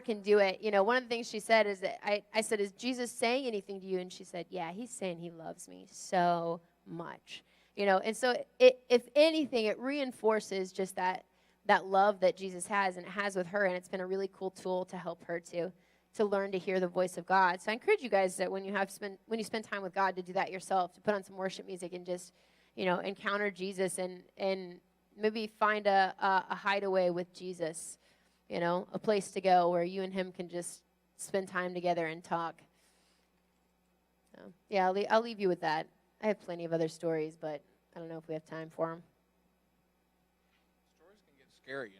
can do it. One of the things she said is that I said, is Jesus saying anything to you? And she said, yeah, he's saying he loves me so much. And so if anything, it reinforces just that love that Jesus has and it has with her. And it's been a really cool tool to help her to learn to hear the voice of God. So I encourage you guys that when you spend time with God, to do that yourself, to put on some worship music and just, encounter Jesus and maybe find a hideaway with Jesus. A place to go where you and him can just spend time together and talk. So, yeah, I'll leave you with that. I have plenty of other stories, but I don't know if we have time for them. Stories can get scary,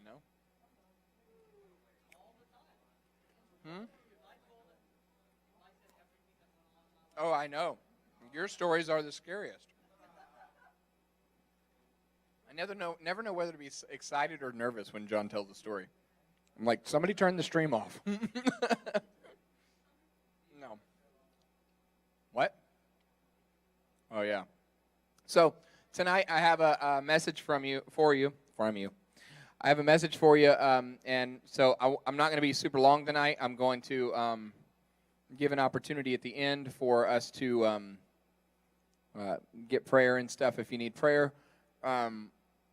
Oh, I know. Your stories are the scariest. I never know whether to be excited or nervous when John tells the story. I'm like, somebody turn the stream off. No. What? Oh, yeah. So tonight I have a message for you. I have a message for you, and so I'm not going to be super long tonight. I'm going to give an opportunity at the end for us to get prayer and stuff if you need prayer.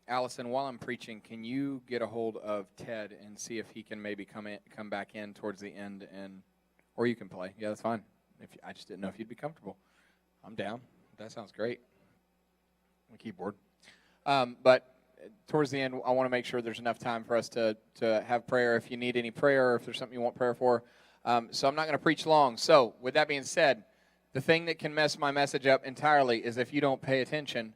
Allison, while I'm preaching, can you get a hold of Ted and see if he can maybe come back in towards the end, or you can play. Yeah, that's fine. I just didn't know if you'd be comfortable. I'm down. That sounds great. On the keyboard. But towards the end, I want to make sure there's enough time for us to have prayer. If you need any prayer, or if there's something you want prayer for. So I'm not going to preach long. So with that being said, the thing that can mess my message up entirely is if you don't pay attention,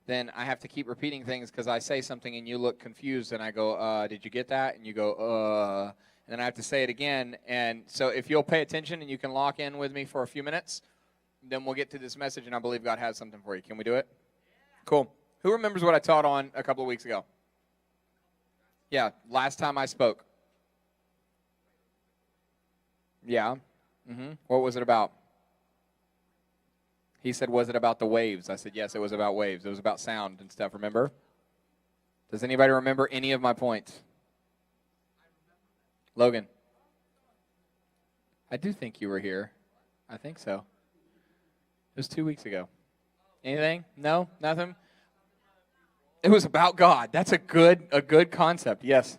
then I have to keep repeating things because I say something and you look confused and I go, did you get that? And you go, and then I have to say it again. And so if you'll pay attention and you can lock in with me for a few minutes, then we'll get to this message and I believe God has something for you. Can we do it? Cool. Who remembers what I taught on a couple of weeks ago? Yeah, last time I spoke. Yeah. What was it about? He said, was it about the waves? I said, yes, it was about waves. It was about sound and stuff, remember? Does anybody remember any of my points? Logan? I do think you were here. I think so. It was 2 weeks ago. Anything? No? Nothing? It was about God. That's a good concept, yes.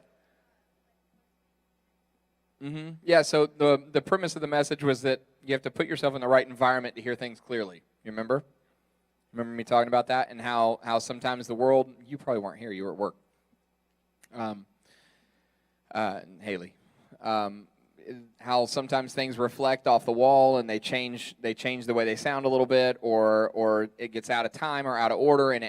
Yeah, so the premise of the message was that you have to put yourself in the right environment to hear things clearly. You remember? Remember me talking about that and how sometimes the world, you probably weren't here, you were at work. Haley. How sometimes things reflect off the wall and they change the way they sound a little bit, or it gets out of time or out of order and it